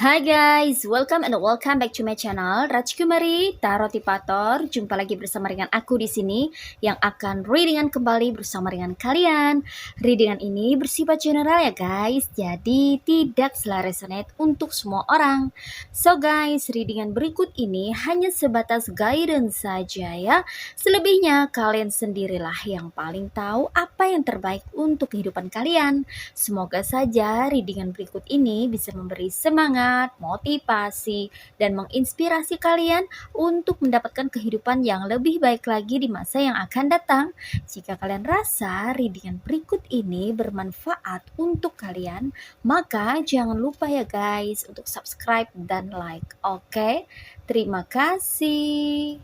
Hai guys, welcome back to my channel Rajkumari Tarotipator. Jumpa lagi bersama dengan aku di sini yang akan readingan kembali bersama dengan kalian. Readingan ini bersifat general ya guys, jadi tidak selalu resonate untuk semua orang. So guys, readingan berikut ini hanya sebatas guidance saja ya. Selebihnya kalian sendirilah yang paling tahu apa yang terbaik untuk kehidupan kalian. Semoga saja readingan berikut ini bisa memberi semangat, motivasi, dan menginspirasi kalian untuk mendapatkan kehidupan yang lebih baik lagi di masa yang akan datang. Jika kalian rasa readingan berikut ini bermanfaat untuk kalian, maka jangan lupa ya guys untuk subscribe dan like. Oke? Terima kasih.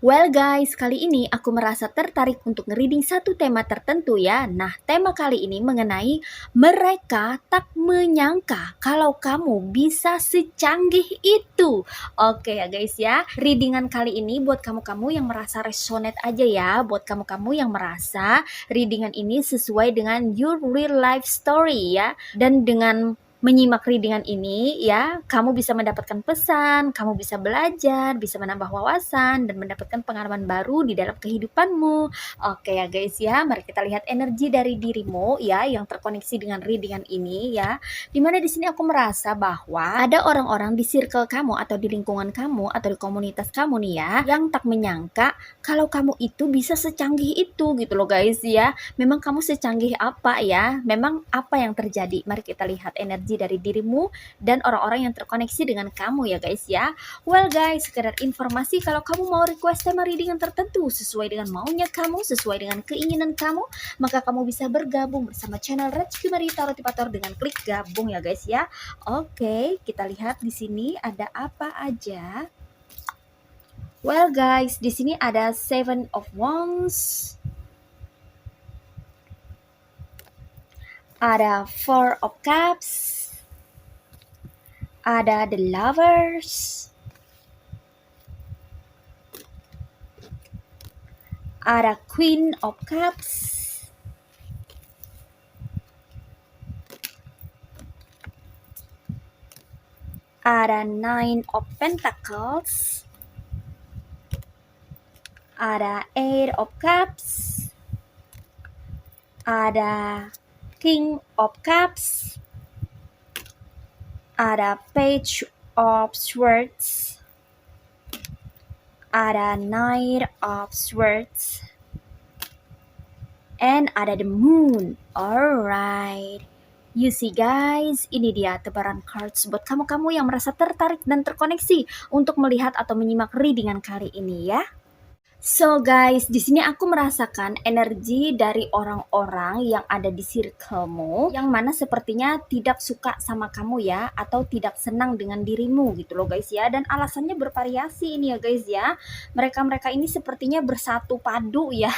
Well guys, kali ini aku merasa tertarik untuk nge-reading satu tema tertentu ya. Nah, tema kali ini mengenai mereka tak menyangka kalau kamu bisa secanggih itu. Oke ya guys ya, readingan kali ini buat kamu-kamu yang merasa resonate aja ya. Buat kamu-kamu yang merasa readingan ini sesuai dengan your real life story ya. Dan dengan menyimak readingan ini ya, kamu bisa mendapatkan pesan, kamu bisa belajar, bisa menambah wawasan, dan mendapatkan pengalaman baru di dalam kehidupanmu. Oke ya guys ya, mari kita lihat energi dari dirimu ya yang terkoneksi dengan readingan ini ya. Dimana di sini aku merasa bahwa ada orang-orang di circle kamu atau di lingkungan kamu atau di komunitas kamu nih ya, yang tak menyangka kalau kamu itu bisa secanggih itu gitu loh guys ya. Memang kamu secanggih apa ya? Memang apa yang terjadi? Mari kita lihat energi dari dirimu dan orang-orang yang terkoneksi dengan kamu ya guys ya. Well guys, sekedar informasi, kalau kamu mau request tema readingan tertentu sesuai dengan maunya kamu, sesuai dengan keinginan kamu, maka kamu bisa bergabung bersama channel Rajkumari Tarotipator dengan klik gabung ya guys ya. Oke, kita lihat di sini ada apa aja. Well guys, di sini ada Seven of Wands, ada Four of Cups, ada The Lovers, ada Queen of Cups, ada Nine of Pentacles, ada Eight of Cups, ada King of Cups, ada Page of Swords, ada Knight of Swords, and ada the Moon. Alright, you see guys, ini dia tebaran cards buat kamu-kamu yang merasa tertarik dan terkoneksi untuk melihat atau menyimak readingan kali ini ya. So guys, di sini aku merasakan energi dari orang-orang yang ada di circlemu yang mana sepertinya tidak suka sama kamu ya, atau tidak senang dengan dirimu gitu loh guys ya. Dan alasannya bervariasi ini ya guys ya. Mereka-mereka ini sepertinya bersatu padu ya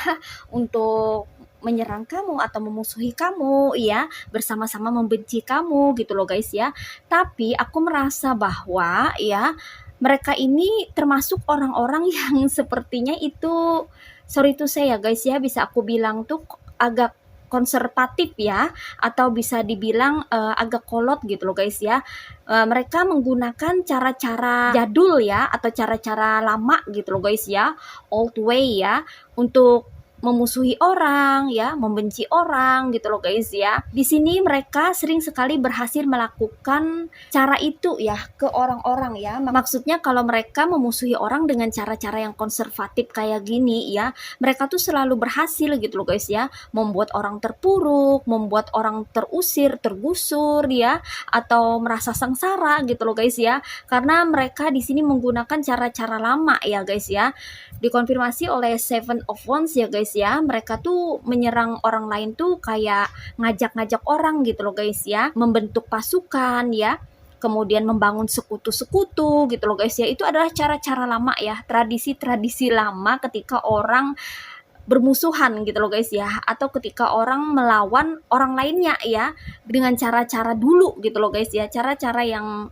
untuk menyerang kamu atau memusuhi kamu ya, bersama-sama membenci kamu gitu loh guys ya. Tapi aku merasa bahwa ya, mereka ini termasuk orang-orang yang sepertinya itu, sorry to say ya guys ya, bisa aku bilang tuh agak konservatif ya, atau bisa dibilang agak kolot gitu loh guys ya. Mereka menggunakan cara-cara jadul ya, atau cara-cara lama gitu loh guys ya, old way ya, untuk memusuhi orang ya, membenci orang gitu loh guys ya. Di sini mereka sering sekali berhasil melakukan cara itu ya ke orang-orang ya. Maksudnya kalau mereka memusuhi orang dengan cara-cara yang konservatif kayak gini ya, mereka tuh selalu berhasil gitu loh guys ya, membuat orang terpuruk, membuat orang terusir, tergusur ya, atau merasa sengsara gitu loh guys ya. Karena mereka di sini menggunakan cara-cara lama ya guys ya. Dikonfirmasi oleh Seven of Wands ya guys guys ya. Mereka tuh menyerang orang lain tuh kayak ngajak-ngajak orang gitu loh guys ya, membentuk pasukan ya, kemudian membangun sekutu-sekutu gitu loh guys ya. Itu adalah cara-cara lama ya, tradisi-tradisi lama ketika orang bermusuhan gitu loh guys ya, atau ketika orang melawan orang lainnya ya, dengan cara-cara dulu gitu loh guys ya, cara-cara yang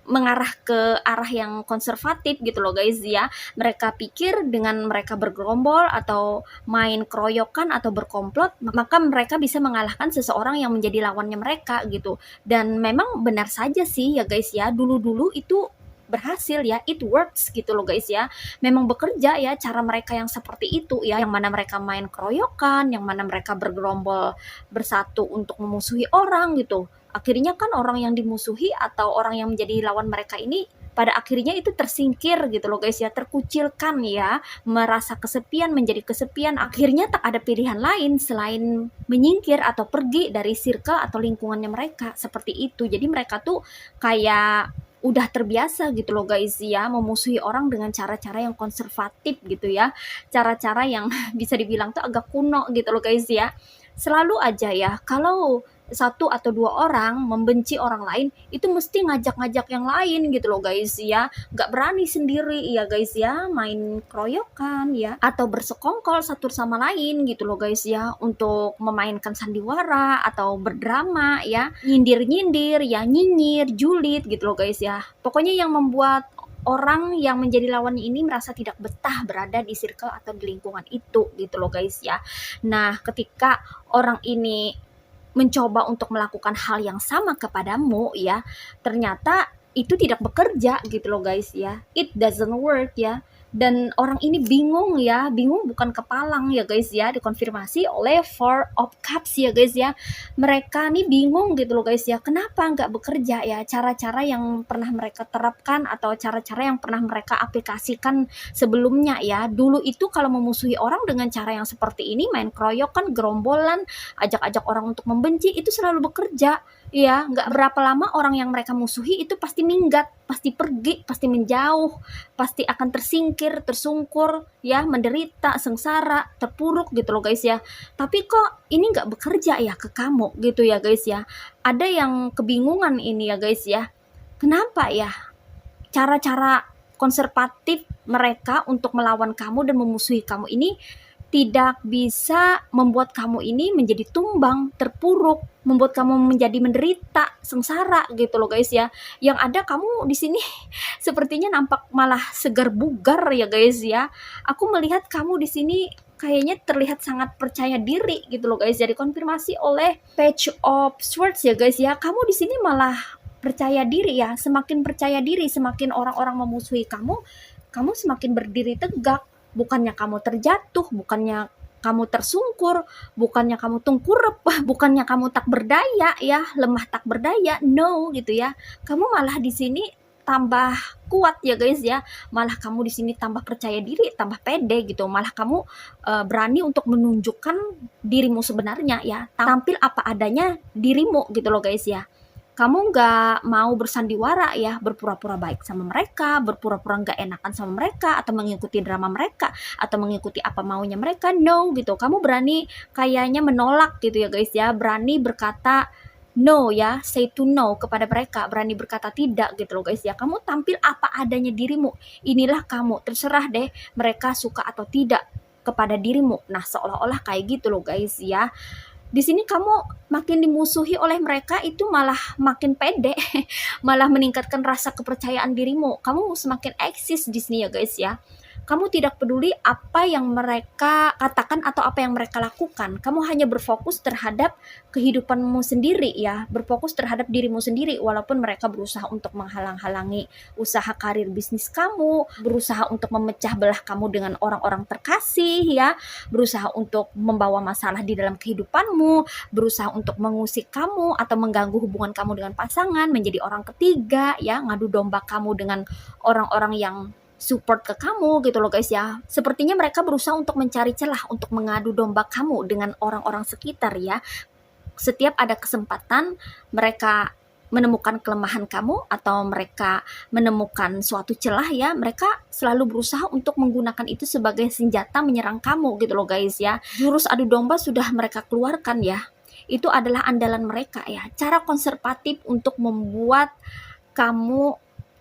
mengarah ke arah yang konservatif gitu loh guys ya. Mereka pikir dengan mereka bergerombol atau main keroyokan atau berkomplot, maka mereka bisa mengalahkan seseorang yang menjadi lawannya mereka gitu. Dan memang benar saja sih ya guys ya, dulu-dulu itu berhasil ya, it works gitu loh guys ya. Memang bekerja ya cara mereka yang seperti itu ya, yang mana mereka main keroyokan, yang mana mereka bergerombol bersatu untuk memusuhi orang gitu. Akhirnya kan orang yang dimusuhi atau orang yang menjadi lawan mereka ini pada akhirnya itu tersingkir gitu loh guys ya, terkucilkan ya, merasa kesepian, menjadi kesepian. Akhirnya tak ada pilihan lain selain menyingkir atau pergi dari circle atau lingkungannya mereka, seperti itu. Jadi mereka tuh kayak udah terbiasa gitu loh guys ya, memusuhi orang dengan cara-cara yang konservatif gitu ya, cara-cara yang bisa dibilang tuh agak kuno gitu loh guys ya. Selalu aja ya, kalau satu atau dua orang membenci orang lain, itu mesti ngajak-ngajak yang lain gitu loh guys ya, nggak berani sendiri ya guys ya, main keroyokan ya, atau bersekongkol satu sama lain gitu loh guys ya, untuk memainkan sandiwara atau berdrama ya, nyindir-nyindir ya, nyinyir, julid gitu loh guys ya. Pokoknya yang membuat orang yang menjadi lawannya ini merasa tidak betah berada di circle atau di lingkungan itu gitu loh guys ya. Nah, ketika orang ini mencoba untuk melakukan hal yang sama kepadamu ya, ternyata itu tidak bekerja gitu loh guys ya, it doesn't work ya. Dan orang ini bingung ya, bingung bukan kepalang ya guys ya, dikonfirmasi oleh Four of Cups ya guys ya. Mereka nih bingung gitu loh guys ya, kenapa nggak bekerja ya cara-cara yang pernah mereka terapkan atau cara-cara yang pernah mereka aplikasikan sebelumnya ya. Dulu itu kalau memusuhi orang dengan cara yang seperti ini, main keroyokan, gerombolan, ajak-ajak orang untuk membenci, itu selalu bekerja ya. Nggak berapa lama orang yang mereka musuhi itu pasti minggat, pasti pergi, pasti menjauh, pasti akan tersingkir, tersungkur ya, menderita, sengsara, terpuruk gitu loh guys ya. Tapi kok ini nggak bekerja ya ke kamu gitu ya guys ya. Ada yang kebingungan ini ya guys ya, kenapa ya cara-cara konservatif mereka untuk melawan kamu dan memusuhi kamu ini tidak bisa membuat kamu ini menjadi tumbang, terpuruk, membuat kamu menjadi menderita, sengsara gitu loh guys ya. Yang ada kamu di sini sepertinya nampak malah segar bugar ya guys ya. Aku melihat kamu di sini kayaknya terlihat sangat percaya diri gitu loh guys. Jadi konfirmasi oleh Page of Swords ya guys ya. Kamu di sini malah percaya diri ya. Semakin percaya diri, semakin orang-orang memusuhi kamu, kamu semakin berdiri tegak. Bukannya kamu terjatuh, bukannya kamu tersungkur, bukannya kamu tengkurap, bukannya kamu tak berdaya ya, lemah tak berdaya, no gitu ya. Kamu malah di sini tambah kuat ya guys ya. Malah kamu di sini tambah percaya diri, tambah pede gitu. Malah kamu berani untuk menunjukkan dirimu sebenarnya ya. Tampil apa adanya dirimu gitu loh guys ya. Kamu nggak mau bersandiwara ya, berpura-pura baik sama mereka, berpura-pura nggak enakan sama mereka, atau mengikuti drama mereka, atau mengikuti apa maunya mereka, no gitu. Kamu berani kayaknya menolak gitu ya guys ya, berani berkata no ya, say to no kepada mereka, berani berkata tidak gitu loh guys ya. Kamu tampil apa adanya dirimu, inilah kamu, terserah deh mereka suka atau tidak kepada dirimu. Nah, seolah-olah kayak gitu loh guys ya. Di sini kamu makin dimusuhi oleh mereka itu malah makin pede, malah meningkatkan rasa kepercayaan dirimu. Kamu semakin eksis di sini ya guys ya. Kamu tidak peduli apa yang mereka katakan atau apa yang mereka lakukan. Kamu hanya berfokus terhadap kehidupanmu sendiri ya, berfokus terhadap dirimu sendiri walaupun mereka berusaha untuk menghalang-halangi usaha karir bisnis kamu, berusaha untuk memecah belah kamu dengan orang-orang terkasih ya, berusaha untuk membawa masalah di dalam kehidupanmu, berusaha untuk mengusik kamu atau mengganggu hubungan kamu dengan pasangan, menjadi orang ketiga ya, ngadu domba kamu dengan orang-orang yang support ke kamu gitu loh guys ya. Sepertinya mereka berusaha untuk mencari celah untuk mengadu domba kamu dengan orang-orang sekitar ya. Setiap ada kesempatan mereka menemukan kelemahan kamu atau mereka menemukan suatu celah ya, mereka selalu berusaha untuk menggunakan itu sebagai senjata menyerang kamu gitu loh guys ya. Jurus adu domba sudah mereka keluarkan ya. Itu adalah andalan mereka ya. Cara konservatif untuk membuat kamu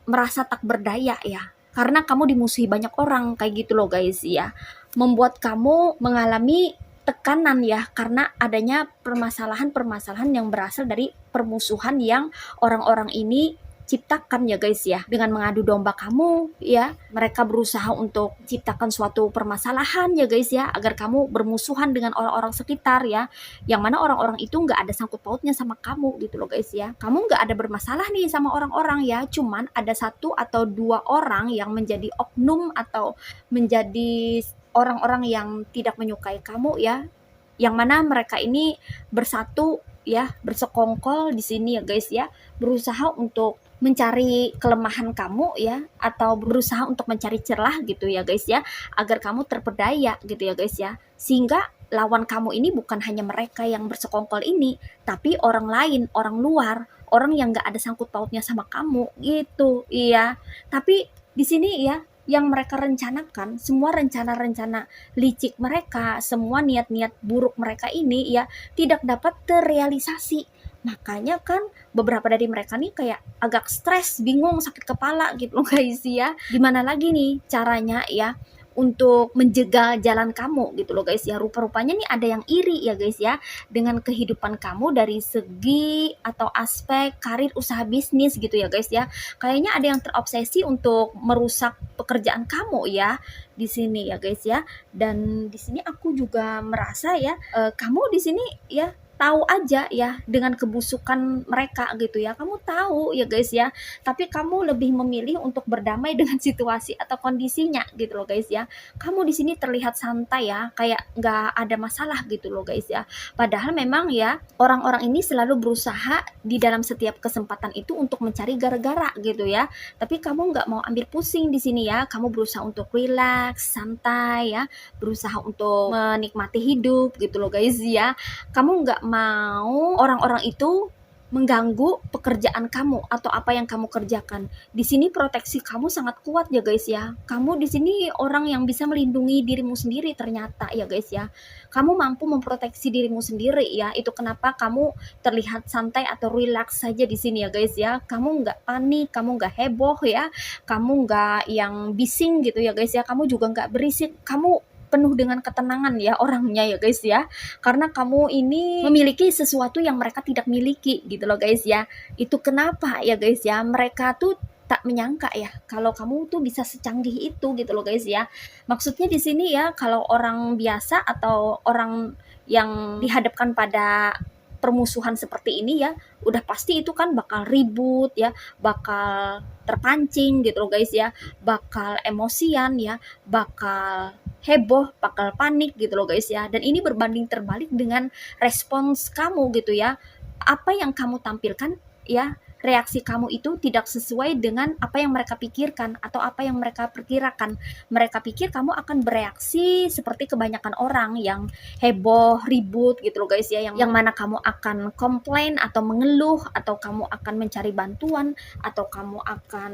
merasa tak berdaya ya. Karena kamu dimusuhi banyak orang kayak gitu loh guys ya. Membuat kamu mengalami tekanan ya karena adanya permasalahan-permasalahan yang berasal dari permusuhan yang orang-orang ini ciptakan ya guys ya. Dengan mengadu domba kamu ya, mereka berusaha untuk ciptakan suatu permasalahan ya guys ya, agar kamu bermusuhan dengan orang-orang sekitar ya, yang mana orang-orang itu nggak ada sangkut pautnya sama kamu gitu loh guys ya. Kamu nggak ada bermasalah nih sama orang-orang ya, cuman ada satu atau dua orang yang menjadi oknum atau menjadi orang-orang yang tidak menyukai kamu ya, yang mana mereka ini bersatu ya, bersekongkol di sini ya guys ya, berusaha untuk mencari kelemahan kamu ya, atau berusaha untuk mencari celah gitu ya guys ya, agar kamu terpedaya gitu ya guys ya, sehingga lawan kamu ini bukan hanya mereka yang bersekongkol ini, tapi orang lain, orang luar, orang yang nggak ada sangkut pautnya sama kamu gitu. Iya, tapi di sini ya, yang mereka rencanakan, semua rencana-rencana licik mereka, semua niat-niat buruk mereka ini ya tidak dapat terrealisasi. Makanya kan beberapa dari mereka nih kayak agak stres, bingung, sakit kepala gitu loh guys ya. Gimana lagi nih caranya ya untuk menjegal jalan kamu gitu loh guys ya. Rupa-rupanya nih ada yang iri ya guys ya dengan kehidupan kamu dari segi atau aspek karir, usaha bisnis gitu ya guys ya. Kayaknya ada yang terobsesi untuk merusak pekerjaan kamu ya di sini ya guys ya. Dan di sini aku juga merasa ya, kamu di sini ya tahu aja ya dengan kebusukan mereka gitu ya. Kamu tahu ya guys ya, tapi kamu lebih memilih untuk berdamai dengan situasi atau kondisinya gitu loh guys ya. Kamu di sini terlihat santai ya, kayak nggak ada masalah gitu loh guys ya. Padahal memang ya orang-orang ini selalu berusaha di dalam setiap kesempatan itu untuk mencari gara-gara gitu ya. Tapi kamu nggak mau ambil pusing di sini ya. Kamu berusaha untuk relax, santai ya, berusaha untuk menikmati hidup gitu loh guys ya. Kamu nggak mau orang-orang itu mengganggu pekerjaan kamu atau apa yang kamu kerjakan. Di sini proteksi kamu sangat kuat ya guys ya. Kamu di sini orang yang bisa melindungi dirimu sendiri ternyata ya guys ya. Kamu mampu memproteksi dirimu sendiri ya. Itu kenapa kamu terlihat santai atau relax saja di sini ya guys ya. Kamu nggak panik, kamu nggak heboh ya. Kamu nggak yang bising gitu ya guys ya. Kamu juga nggak berisik. Kamu penuh dengan ketenangan ya orangnya ya guys ya, karena kamu ini memiliki sesuatu yang mereka tidak miliki gitu loh guys ya. Itu kenapa ya guys ya, mereka tuh tak menyangka ya kalau kamu tuh bisa secanggih itu gitu loh guys ya. Maksudnya di sini ya, kalau orang biasa atau orang yang dihadapkan pada permusuhan seperti ini ya, udah pasti itu kan bakal ribut ya, bakal terpancing gitu loh guys ya, bakal emosian ya, bakal heboh, bakal panik gitu loh guys ya. Dan ini berbanding terbalik dengan respons kamu gitu ya. Apa yang kamu tampilkan ya, reaksi kamu itu tidak sesuai dengan apa yang mereka pikirkan atau apa yang mereka perkirakan. Mereka pikir kamu akan bereaksi seperti kebanyakan orang yang heboh, ribut gitu loh guys ya, yang mana kamu akan komplain atau mengeluh, atau kamu akan mencari bantuan, atau kamu akan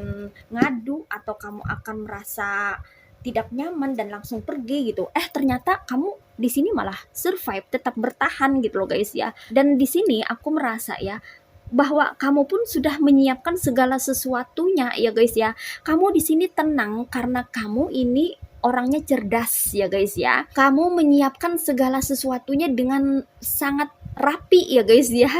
ngadu, atau kamu akan merasa tidak nyaman dan langsung pergi gitu. Ternyata kamu di sini malah survive, tetap bertahan gitu loh guys ya. Dan di sini aku merasa ya bahwa kamu pun sudah menyiapkan segala sesuatunya ya guys ya. Kamu di sini tenang karena kamu ini orangnya cerdas ya guys ya. Kamu menyiapkan segala sesuatunya dengan sangat rapi ya guys ya.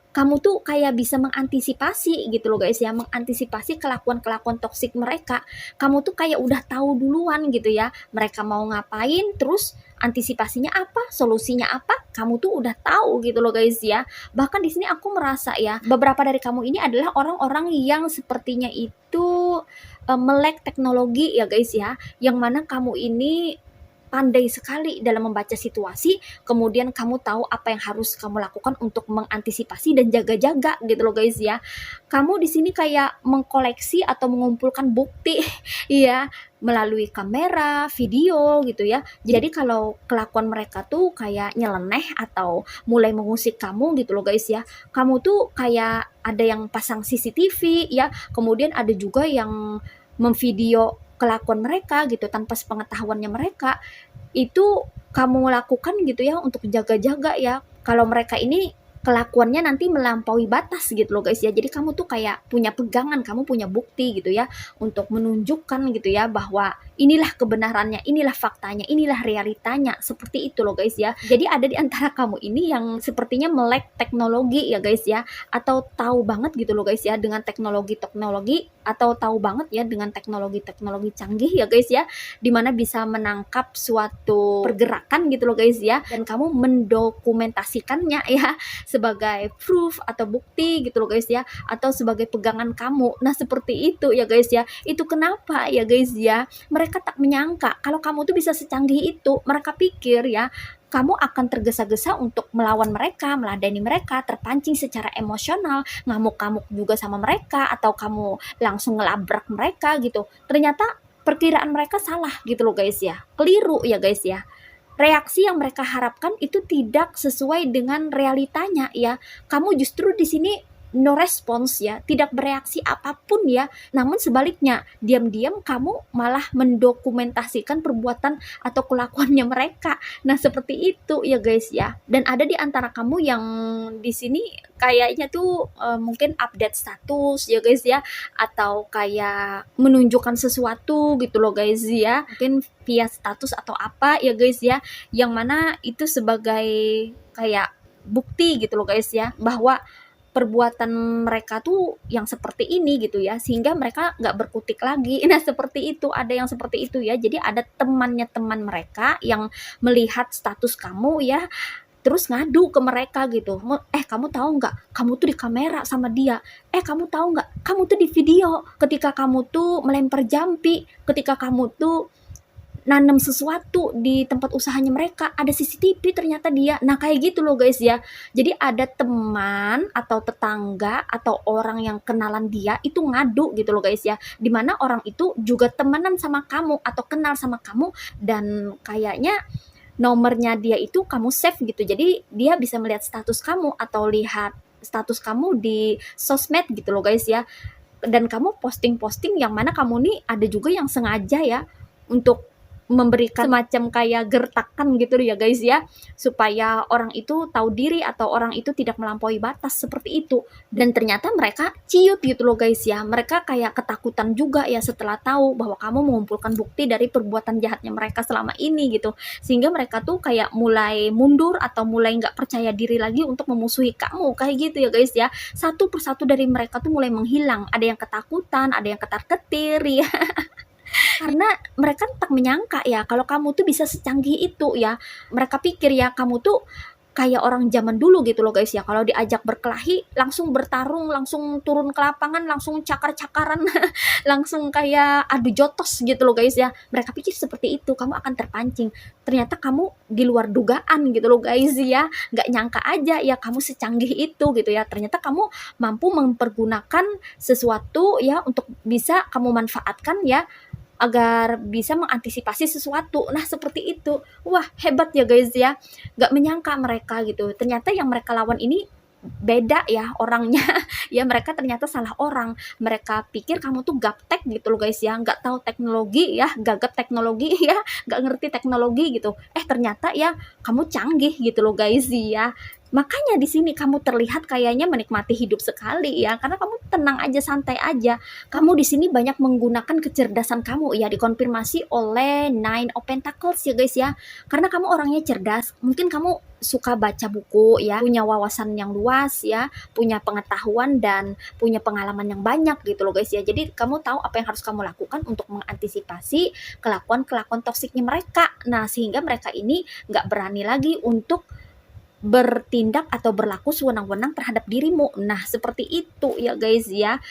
Kamu tuh kayak bisa mengantisipasi gitu loh guys ya, mengantisipasi kelakuan-kelakuan toksik mereka. Kamu tuh kayak udah tahu duluan gitu ya, mereka mau ngapain, terus antisipasinya apa, solusinya apa, kamu tuh udah tahu gitu loh guys ya. Bahkan di sini aku merasa ya, beberapa dari kamu ini adalah orang-orang yang sepertinya itu melek teknologi ya guys ya, yang mana kamu ini pandai sekali dalam membaca situasi, kemudian kamu tahu apa yang harus kamu lakukan untuk mengantisipasi dan jaga-jaga gitu loh guys ya. Kamu di sini kayak mengkoleksi atau mengumpulkan bukti ya, melalui kamera, video gitu ya. Jadi kalau kelakuan mereka tuh kayak nyeleneh atau mulai mengusik kamu gitu loh guys ya. Kamu tuh kayak ada yang pasang CCTV ya, kemudian ada juga yang memvideo kelakuan mereka gitu tanpa sepengetahuannya mereka. Itu kamu lakukan gitu ya untuk jaga-jaga ya. Kalau mereka ini kelakuannya nanti melampaui batas gitu loh guys ya. Jadi kamu tuh kayak punya pegangan, kamu punya bukti gitu ya untuk menunjukkan gitu ya bahwa inilah kebenarannya, inilah faktanya, inilah realitanya. Seperti itu loh guys ya. Jadi ada di antara kamu ini yang sepertinya melek teknologi ya guys ya, atau tahu banget gitu loh guys ya dengan teknologi-teknologi, atau tahu banget ya dengan teknologi-teknologi canggih ya guys ya, dimana bisa menangkap suatu pergerakan gitu loh guys ya, dan kamu mendokumentasikannya ya sebagai proof atau bukti gitu loh guys ya, atau sebagai pegangan kamu. Nah seperti itu ya guys ya. Itu kenapa ya guys ya, mereka tak menyangka kalau kamu tuh bisa secanggih itu. Mereka pikir ya kamu akan tergesa-gesa untuk melawan mereka, meladeni mereka, terpancing secara emosional, ngamuk-ngamuk juga sama mereka, atau kamu langsung ngelabrak mereka gitu. Ternyata perkiraan mereka salah gitu loh guys ya, keliru ya guys ya. Reaksi yang mereka harapkan itu tidak sesuai dengan realitanya ya. Kamu justru di sini no response ya, tidak bereaksi apapun ya. Namun sebaliknya, diam-diam kamu malah mendokumentasikan perbuatan atau kelakuannya mereka. Nah, seperti itu ya guys ya. Dan ada di antara kamu yang di sini kayaknya tuh mungkin update status ya guys ya, atau kayak menunjukkan sesuatu gitu loh guys ya. Mungkin via status atau apa ya guys ya, yang mana itu sebagai kayak bukti gitu loh guys ya, bahwa perbuatan mereka tuh yang seperti ini gitu ya, sehingga mereka nggak berkutik lagi. Nah seperti itu, ada yang seperti itu ya. Jadi ada temannya teman mereka yang melihat status kamu ya, terus ngadu ke mereka gitu, kamu tahu nggak, kamu tuh di kamera sama dia, kamu tahu nggak, kamu tuh di video ketika kamu tuh melempar jampi, ketika kamu tuh nanam sesuatu di tempat usahanya mereka, ada CCTV ternyata dia. Nah kayak gitu loh guys ya. Jadi ada teman atau tetangga atau orang yang kenalan dia itu ngadu gitu loh guys ya, dimana orang itu juga temenan sama kamu atau kenal sama kamu, dan kayaknya nomornya dia itu kamu save gitu. Jadi dia bisa melihat status kamu atau lihat status kamu di sosmed gitu loh guys ya. Dan kamu posting-posting yang mana kamu nih ada juga yang sengaja ya untuk memberikan semacam kayak gertakan gitu ya guys ya, supaya orang itu tahu diri atau orang itu tidak melampaui batas seperti itu. Dan ternyata mereka ciut gitu loh guys ya, mereka kayak ketakutan juga ya setelah tahu bahwa kamu mengumpulkan bukti dari perbuatan jahatnya mereka selama ini gitu, sehingga mereka tuh kayak mulai mundur atau mulai nggak percaya diri lagi untuk memusuhi kamu kayak gitu ya guys ya. Satu persatu dari mereka tuh mulai menghilang, ada yang ketakutan, ada yang ketar-ketir ya. Karena mereka tak menyangka ya kalau kamu tuh bisa secanggih itu ya. Mereka pikir ya kamu tuh kayak orang zaman dulu gitu loh guys ya, kalau diajak berkelahi langsung bertarung, langsung turun ke lapangan, langsung cakar-cakaran, langsung kayak adu jotos gitu loh guys ya. Mereka pikir seperti itu, kamu akan terpancing. Ternyata kamu di luar dugaan gitu loh guys ya. Nggak nyangka aja ya kamu secanggih itu gitu ya. Ternyata kamu mampu mempergunakan sesuatu ya untuk bisa kamu manfaatkan ya, agar bisa mengantisipasi sesuatu. Nah seperti itu. Wah hebat ya guys ya, gak menyangka mereka gitu, ternyata yang mereka lawan ini beda ya orangnya. Ya mereka ternyata salah orang, mereka pikir kamu tuh gaptek gitu loh guys ya, nggak tahu teknologi ya, gagap teknologi ya, nggak ngerti teknologi gitu. Ternyata ya kamu canggih gitu loh guys ya. Makanya di sini kamu terlihat kayaknya menikmati hidup sekali ya, karena kamu tenang aja, santai aja. Kamu di sini banyak menggunakan kecerdasan kamu ya, dikonfirmasi oleh Nine of Pentacles ya guys ya. Karena kamu orangnya cerdas, mungkin kamu suka baca buku ya, punya wawasan yang luas ya, punya pengetahuan dan punya pengalaman yang banyak gitu loh guys ya. Jadi kamu tahu apa yang harus kamu lakukan untuk mengantisipasi kelakuan-kelakuan toksiknya mereka. Nah sehingga mereka ini nggak berani lagi untuk bertindak atau berlaku sewenang-wenang terhadap dirimu. Nah, seperti itu ya guys ya.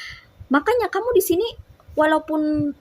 Makanya kamu di sini walaupun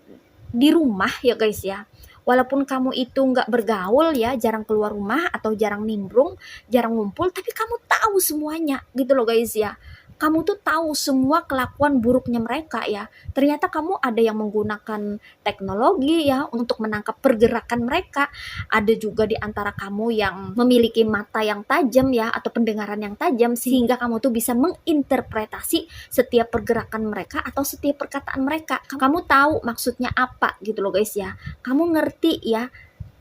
di rumah ya guys ya, Walaupun kamu itu nggak bergaul ya, jarang keluar rumah atau jarang nimbrung, jarang ngumpul, tapi kamu tahu semuanya gitu loh guys ya. Kamu tuh tahu semua kelakuan buruknya mereka ya. Ternyata kamu ada yang menggunakan teknologi ya untuk menangkap pergerakan mereka. Ada juga di antara kamu yang memiliki mata yang tajam ya atau pendengaran yang tajam sehingga kamu tuh bisa menginterpretasi setiap pergerakan mereka atau setiap perkataan mereka. Kamu tahu maksudnya apa gitu loh guys ya. Kamu ngerti ya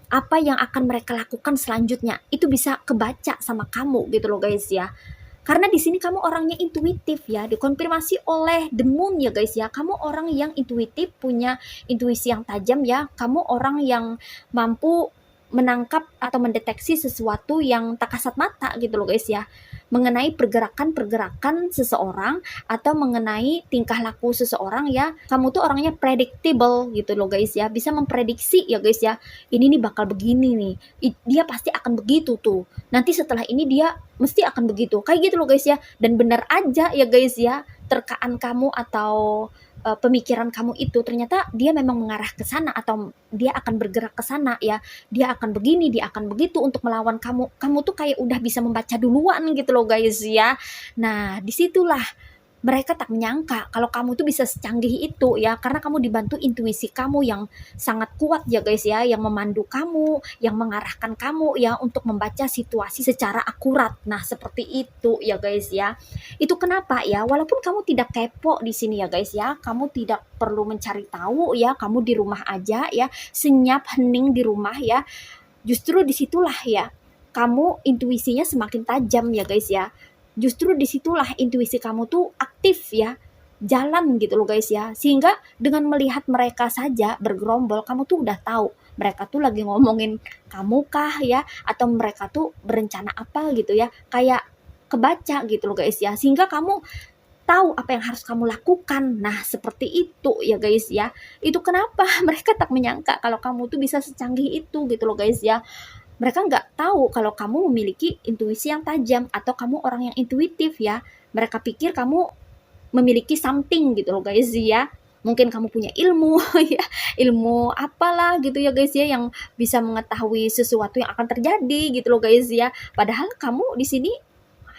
apa yang akan mereka lakukan selanjutnya. Itu bisa kebaca sama kamu gitu loh guys ya. Karena di sini kamu orangnya intuitif ya, dikonfirmasi oleh The Moon ya guys ya. Kamu orang yang intuitif, punya intuisi yang tajam ya. Kamu orang yang mampu menangkap atau mendeteksi sesuatu yang tak kasat mata gitu loh guys ya. Mengenai pergerakan-pergerakan seseorang atau mengenai tingkah laku seseorang ya. Kamu tuh orangnya predictable gitu loh guys ya. Bisa memprediksi ya guys ya. Ini nih bakal begini nih. Dia pasti akan begitu tuh. Nanti setelah ini dia mesti akan begitu kayak gitu loh guys ya. Dan benar aja ya guys ya, terkaan kamu atau pemikiran kamu itu ternyata dia memang mengarah ke sana atau dia akan bergerak ke sana ya. Dia akan begini, dia akan begitu untuk melawan kamu tuh kayak udah bisa membaca duluan gitu loh guys ya. Nah disitulah mereka tak menyangka kalau kamu tuh bisa secanggih itu ya, karena kamu dibantu intuisi kamu yang sangat kuat ya guys ya, yang memandu kamu, yang mengarahkan kamu ya untuk membaca situasi secara akurat. Nah, seperti itu ya guys ya. Itu kenapa ya, walaupun kamu tidak kepo di sini ya guys ya, kamu tidak perlu mencari tahu ya, kamu di rumah aja ya, senyap hening di rumah ya. Justru disitulah ya, kamu intuisinya semakin tajam ya guys ya. Justru disitulah intuisi kamu tuh aktif ya, jalan gitu loh guys ya. Sehingga dengan melihat mereka saja bergerombol, kamu tuh udah tahu mereka tuh lagi ngomongin kamu kah ya, atau mereka tuh berencana apa gitu ya. Kayak kebaca gitu loh guys ya. Sehingga kamu tahu apa yang harus kamu lakukan. Nah, seperti itu ya guys ya. Itu kenapa mereka tak menyangka kalau kamu tuh bisa secanggih itu gitu loh guys ya. Mereka nggak tahu kalau kamu memiliki intuisi yang tajam atau kamu orang yang intuitif ya. Mereka pikir kamu memiliki something gitu loh guys ya. Mungkin kamu punya ilmu ya, ilmu apalah gitu ya guys ya yang bisa mengetahui sesuatu yang akan terjadi gitu loh guys ya. Padahal kamu di sini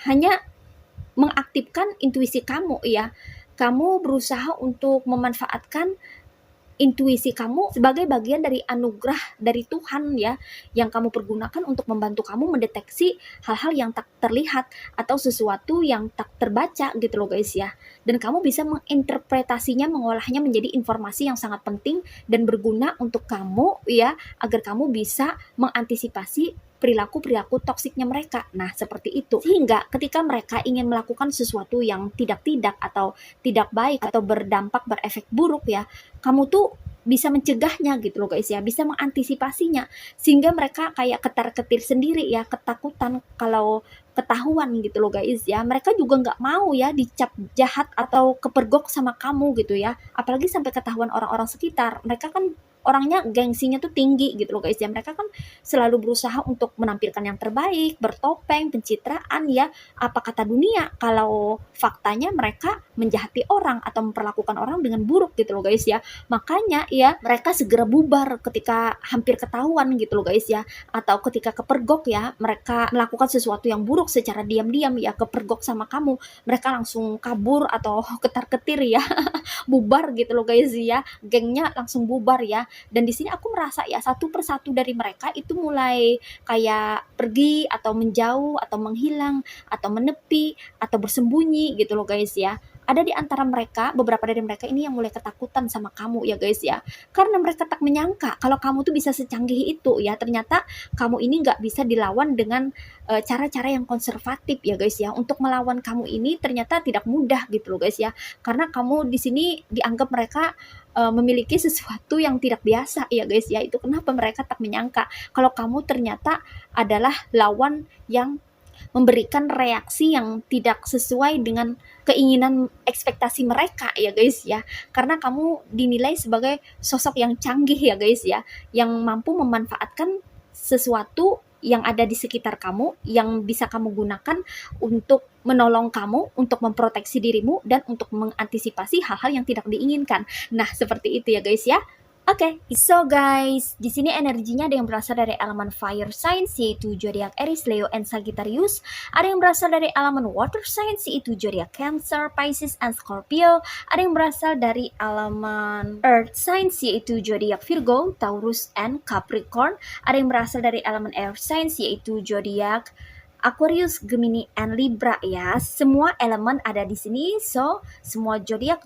hanya mengaktifkan intuisi kamu ya. Kamu berusaha untuk memanfaatkan intuisi kamu sebagai bagian dari anugerah dari Tuhan ya, yang kamu pergunakan untuk membantu kamu mendeteksi hal-hal yang tak terlihat atau sesuatu yang tak terbaca gitu loh guys ya. Dan kamu bisa menginterpretasinya, mengolahnya menjadi informasi yang sangat penting dan berguna untuk kamu ya, agar kamu bisa mengantisipasi perilaku-perilaku toksiknya mereka. Nah, seperti itu. Sehingga ketika mereka ingin melakukan sesuatu yang tidak-tidak atau tidak baik atau berdampak berefek buruk ya, kamu tuh bisa mencegahnya gitu loh guys ya, bisa mengantisipasinya sehingga mereka kayak ketar-ketir sendiri ya, ketakutan kalau ketahuan gitu loh guys ya. Mereka juga nggak mau ya dicap jahat atau kepergok sama kamu gitu ya, apalagi sampai ketahuan orang-orang sekitar. Mereka kan orangnya gengsinya tuh tinggi gitu loh guys ya. Mereka kan selalu berusaha untuk menampilkan yang terbaik, bertopeng, pencitraan ya. Apa kata dunia kalau faktanya mereka menjahati orang atau memperlakukan orang dengan buruk gitu loh guys ya. Makanya ya mereka segera bubar ketika hampir ketahuan gitu loh guys ya. Atau ketika kepergok ya, mereka melakukan sesuatu yang buruk secara diam-diam ya, kepergok sama kamu, mereka langsung kabur atau ketar-ketir ya. Bubar gitu loh guys ya, gengnya langsung bubar ya. Dan di sini aku merasa ya satu persatu dari mereka itu mulai kayak pergi atau menjauh atau menghilang atau menepi atau bersembunyi gitu loh guys ya. Ada di antara mereka, beberapa dari mereka ini yang mulai ketakutan sama kamu ya guys ya. Karena mereka tak menyangka kalau kamu tuh bisa secanggih itu ya. Ternyata kamu ini nggak bisa dilawan dengan cara-cara yang konservatif ya guys ya. Untuk melawan kamu ini ternyata tidak mudah gitu loh guys ya. Karena kamu di sini dianggap mereka memiliki sesuatu yang tidak biasa ya guys ya. Itu kenapa mereka tak menyangka kalau kamu ternyata adalah lawan yang memberikan reaksi yang tidak sesuai dengan keinginan ekspektasi mereka ya guys ya. Karena kamu dinilai sebagai sosok yang canggih ya guys ya, yang mampu memanfaatkan sesuatu yang ada di sekitar kamu, yang bisa kamu gunakan untuk menolong kamu, untuk memproteksi dirimu, dan untuk mengantisipasi hal-hal yang tidak diinginkan. Nah, seperti itu ya guys ya. Oke, so guys, di sini energinya ada yang berasal dari elemen fire signs yaitu zodiak Aries, Leo, and Sagittarius. Ada yang berasal dari elemen water signs yaitu zodiak Cancer, Pisces, and Scorpio. Ada yang berasal dari elemen earth signs yaitu zodiak Virgo, Taurus, and Capricorn. Ada yang berasal dari elemen air signs yaitu zodiak Aquarius, Gemini, and Libra ya. Semua elemen ada di sini. So, semua zodiak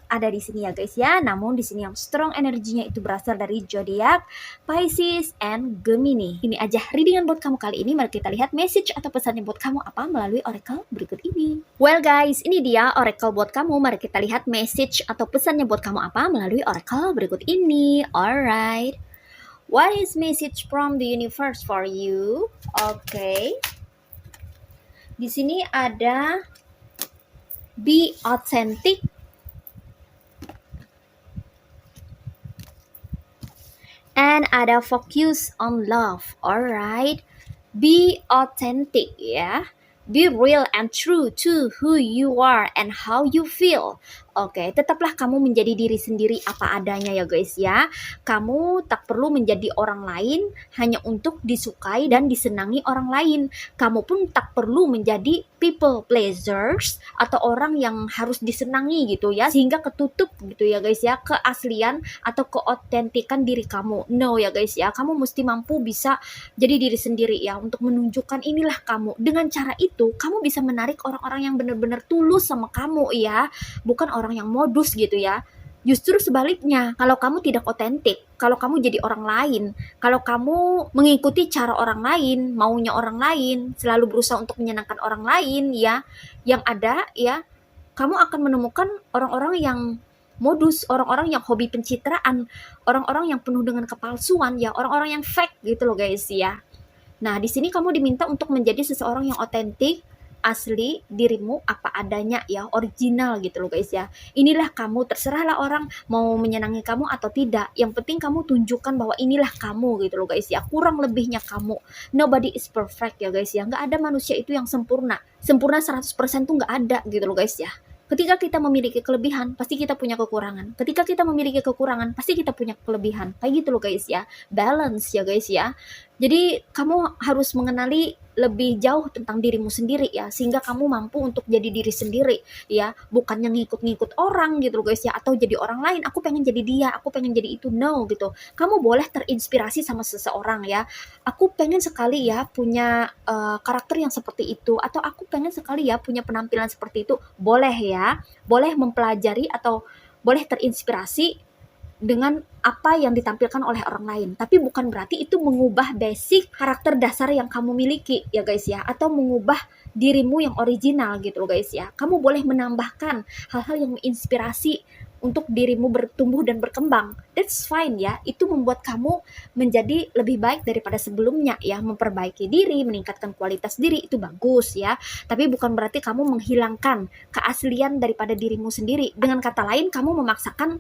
ada di sini ya guys ya. Namun di sini yang strong energinya itu berasal dari zodiak Pisces and Gemini. Ini aja readingan buat kamu kali ini. Mari kita lihat message atau pesannya buat kamu apa melalui oracle berikut ini. Well guys, ini dia oracle buat kamu. Mari kita lihat message atau pesannya buat kamu apa melalui oracle berikut ini. Alright. What is message from the universe for you? Okay. Di sini ada be authentic, and ada focus on love. Alright, be authentic ya. Be real and true to who you are and how you feel. Oke, tetaplah kamu menjadi diri sendiri apa adanya ya guys ya. Kamu tak perlu menjadi orang lain hanya untuk disukai dan disenangi orang lain. Kamu pun tak perlu menjadi people pleasers atau orang yang harus disenangi gitu ya. Sehingga ketutup gitu ya guys ya keaslian atau keautentikan diri kamu. No ya guys ya, kamu mesti mampu bisa jadi diri sendiri ya untuk menunjukkan inilah kamu. Dengan cara itu kamu bisa menarik orang-orang yang benar-benar tulus sama kamu ya, bukan orang yang modus gitu ya. Justru sebaliknya, kalau kamu tidak otentik, kalau kamu jadi orang lain, kalau kamu mengikuti cara orang lain, maunya orang lain, selalu berusaha untuk menyenangkan orang lain ya, yang ada ya, kamu akan menemukan orang-orang yang modus, orang-orang yang hobi pencitraan, orang-orang yang penuh dengan kepalsuan ya, orang-orang yang fake gitu loh guys ya. Nah, di sini kamu diminta untuk menjadi seseorang yang otentik, asli, dirimu apa adanya ya, original gitu loh guys ya. Inilah kamu, terserahlah orang mau menyenangi kamu atau tidak. Yang penting kamu tunjukkan bahwa inilah kamu gitu loh guys ya. Kurang lebihnya kamu. Nobody is perfect ya guys ya. Nggak ada manusia itu yang sempurna. Sempurna 100% tuh nggak ada gitu loh guys ya. Ketika kita memiliki kelebihan, pasti kita punya kekurangan. Ketika kita memiliki kekurangan, pasti kita punya kelebihan. Kayak gitu loh guys ya. Balance ya guys ya. Jadi kamu harus mengenali lebih jauh tentang dirimu sendiri ya, sehingga kamu mampu untuk jadi diri sendiri ya, bukannya ngikut-ngikut orang gitu loh guys ya, atau jadi orang lain, aku pengen jadi dia, aku pengen jadi itu, no gitu. Kamu boleh terinspirasi sama seseorang ya, aku pengen sekali ya punya karakter yang seperti itu, atau aku pengen sekali ya punya penampilan seperti itu, boleh ya, boleh mempelajari atau boleh terinspirasi dengan apa yang ditampilkan oleh orang lain. Tapi bukan berarti itu mengubah basic karakter dasar yang kamu miliki ya guys ya, atau mengubah dirimu yang original gitu loh guys ya. Kamu boleh menambahkan hal-hal yang menginspirasi untuk dirimu bertumbuh dan berkembang. That's fine ya. Itu membuat kamu menjadi lebih baik daripada sebelumnya ya, memperbaiki diri, meningkatkan kualitas diri, itu bagus ya. Tapi bukan berarti kamu menghilangkan keaslian daripada dirimu sendiri. Dengan kata lain, kamu memaksakan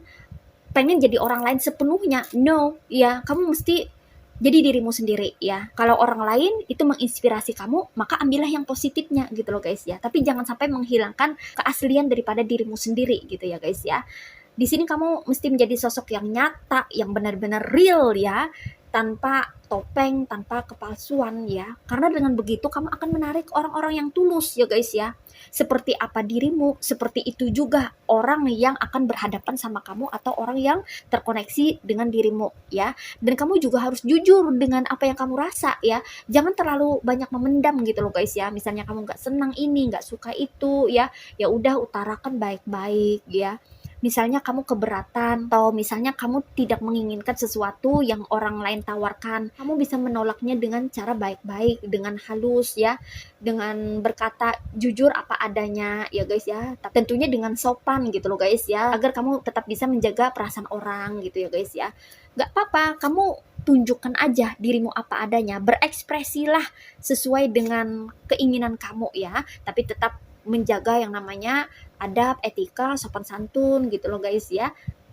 pengen jadi orang lain sepenuhnya. No ya, kamu mesti jadi dirimu sendiri ya. Kalau orang lain itu menginspirasi kamu, maka ambillah yang positifnya gitu loh guys ya. Tapi jangan sampai menghilangkan keaslian daripada dirimu sendiri gitu ya guys ya. Di sini kamu mesti menjadi sosok yang nyata, yang benar-benar real ya, tanpa topeng, tanpa kepalsuan ya. Karena dengan begitu kamu akan menarik orang-orang yang tulus ya guys ya. Seperti apa dirimu, seperti itu juga orang yang akan berhadapan sama kamu atau orang yang terkoneksi dengan dirimu ya. Dan kamu juga harus jujur dengan apa yang kamu rasa ya. Jangan terlalu banyak memendam gitu loh guys ya. Misalnya kamu nggak senang ini, nggak suka itu ya, ya udah utarakan baik-baik ya. Misalnya kamu keberatan atau misalnya kamu tidak menginginkan sesuatu yang orang lain tawarkan, kamu bisa menolaknya dengan cara baik-baik, dengan halus ya, dengan berkata jujur apa adanya ya guys ya. Tentunya dengan sopan gitu loh guys ya, agar kamu tetap bisa menjaga perasaan orang gitu ya guys ya. Gak apa-apa, kamu tunjukkan aja dirimu apa adanya, berekspresilah sesuai dengan keinginan kamu ya, tapi tetap menjaga yang namanya adab, etika, sopan santun gitu loh guys ya.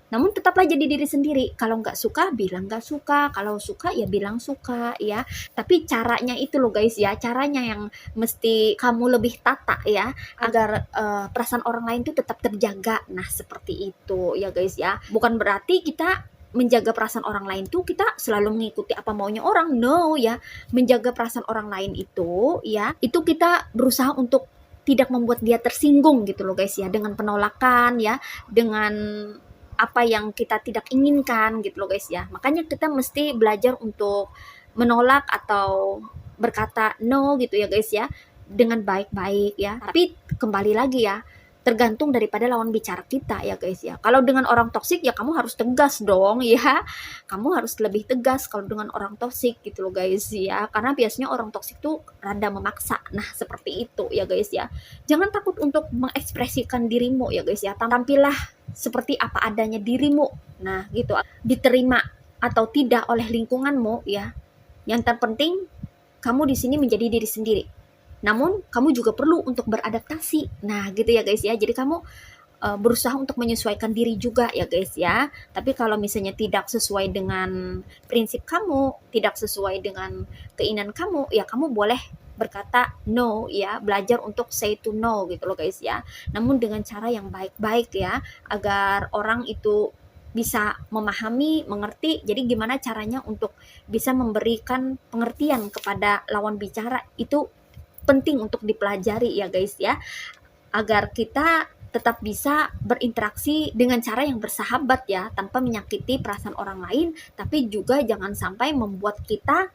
Namun tetaplah jadi diri sendiri. Kalau nggak suka, bilang nggak suka. Kalau suka, ya bilang suka ya. Tapi caranya itu loh guys ya. Caranya yang mesti kamu lebih tata ya. Agar perasaan orang lain tuh tetap terjaga. Nah seperti itu ya guys ya. Bukan berarti kita menjaga perasaan orang lain tuh kita selalu mengikuti apa maunya orang. No ya, menjaga perasaan orang lain itu ya, itu kita berusaha untuk tidak membuat dia tersinggung gitu loh guys ya, dengan penolakan ya, dengan apa yang kita tidak inginkan gitu loh guys ya. Makanya kita mesti belajar untuk menolak atau berkata no gitu ya guys ya, dengan baik-baik ya. Tapi kembali lagi ya, tergantung daripada lawan bicara kita ya guys ya. Kalau dengan orang toksik ya kamu harus tegas dong ya. Kamu harus lebih tegas kalau dengan orang toksik gitu loh guys ya. Karena biasanya orang toksik tuh rada memaksa. Nah, seperti itu ya guys ya. Jangan takut untuk mengekspresikan dirimu ya guys ya. Tampillah seperti apa adanya dirimu. Nah, gitu. Diterima atau tidak oleh lingkunganmu ya. Yang terpenting kamu di sini menjadi diri sendiri. Namun kamu juga perlu untuk beradaptasi. Nah, gitu ya guys ya. Jadi kamu berusaha untuk menyesuaikan diri juga ya guys ya. Tapi kalau misalnya tidak sesuai dengan prinsip kamu, tidak sesuai dengan keinginan kamu, ya kamu boleh berkata no ya, belajar untuk say to no gitu loh guys ya. Namun dengan cara yang baik-baik ya, agar orang itu bisa memahami, mengerti. Jadi gimana caranya untuk bisa memberikan pengertian kepada lawan bicara itu penting untuk dipelajari ya guys ya, agar kita tetap bisa berinteraksi dengan cara yang bersahabat ya, tanpa menyakiti perasaan orang lain, tapi juga jangan sampai membuat kita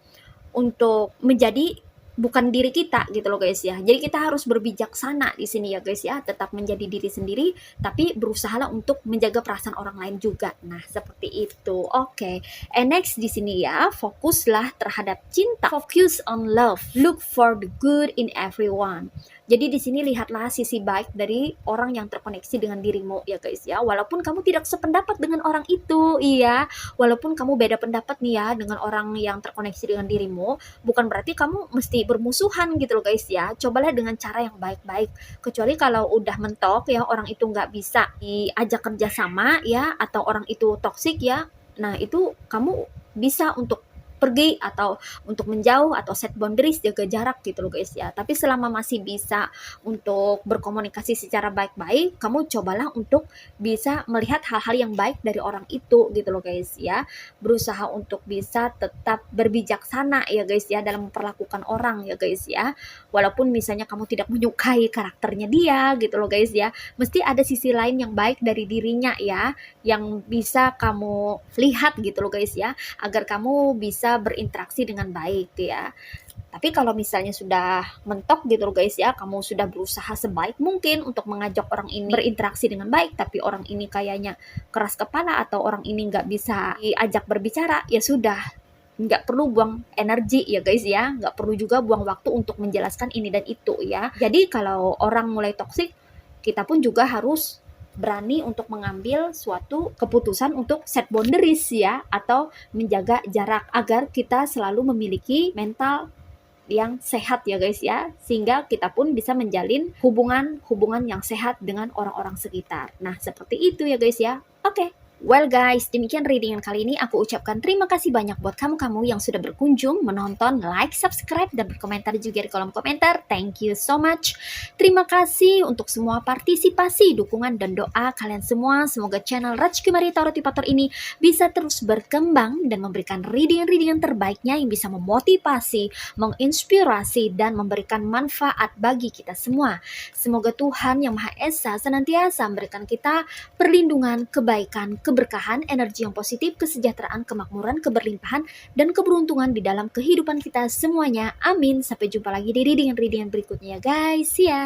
untuk menjadi bukan diri kita gitu loh guys ya. Jadi kita harus berbijaksana di sini ya guys ya, tetap menjadi diri sendiri tapi berusahalah untuk menjaga perasaan orang lain juga. Nah, seperti itu. Oke. And next di sini ya, fokuslah terhadap cinta. Focus on love. Look for the good in everyone. Jadi di sini lihatlah sisi baik dari orang yang terkoneksi dengan dirimu ya guys ya. Walaupun kamu tidak sependapat dengan orang itu, iya. Walaupun kamu beda pendapat nih ya dengan orang yang terkoneksi dengan dirimu, bukan berarti kamu mesti bermusuhan gitu loh guys ya. Cobalah dengan cara yang baik-baik. Kecuali kalau udah mentok ya, orang itu nggak bisa diajak kerjasama ya, atau orang itu toksik ya. Nah, itu kamu bisa untuk pergi atau untuk menjauh atau set boundaries, jaga jarak gitu loh guys ya. Tapi selama masih bisa untuk berkomunikasi secara baik-baik, kamu cobalah untuk bisa melihat hal-hal yang baik dari orang itu gitu loh guys ya. Berusaha untuk bisa tetap berbijaksana ya guys ya dalam memperlakukan orang ya guys ya. Walaupun misalnya kamu tidak menyukai karakternya dia gitu loh guys ya, mesti ada sisi lain yang baik dari dirinya ya, yang bisa kamu lihat gitu loh guys ya, agar kamu bisa berinteraksi dengan baik ya. Tapi kalau misalnya sudah mentok gitu loh guys ya, kamu sudah berusaha sebaik mungkin untuk mengajak orang ini berinteraksi dengan baik, tapi orang ini kayaknya keras kepala atau orang ini nggak bisa diajak berbicara, ya sudah, nggak perlu buang energi ya guys ya, nggak perlu juga buang waktu untuk menjelaskan ini dan itu ya. Jadi kalau orang mulai toksik, kita pun juga harus berani untuk mengambil suatu keputusan untuk set boundaries ya, atau menjaga jarak agar kita selalu memiliki mental yang sehat ya guys ya, sehingga kita pun bisa menjalin hubungan yang sehat dengan orang-orang sekitar. Nah, seperti itu ya guys ya. Oke. Well guys, demikian readingan kali ini. Aku ucapkan terima kasih banyak buat kamu-kamu yang sudah berkunjung, menonton, like, subscribe, dan berkomentar juga di kolom komentar. Thank you so much. Terima kasih untuk semua partisipasi, dukungan, dan doa kalian semua. Semoga channel Rajkumari Tarotipator ini bisa terus berkembang dan memberikan readingan-readingan terbaiknya yang bisa memotivasi, menginspirasi, dan memberikan manfaat bagi kita semua. Semoga Tuhan Yang Maha Esa senantiasa memberikan kita perlindungan, kebaikan, keberkahan, energi yang positif, kesejahteraan, kemakmuran, keberlimpahan, dan keberuntungan di dalam kehidupan kita semuanya. Amin. Sampai jumpa lagi di readingan-readingan berikutnya ya guys. See ya.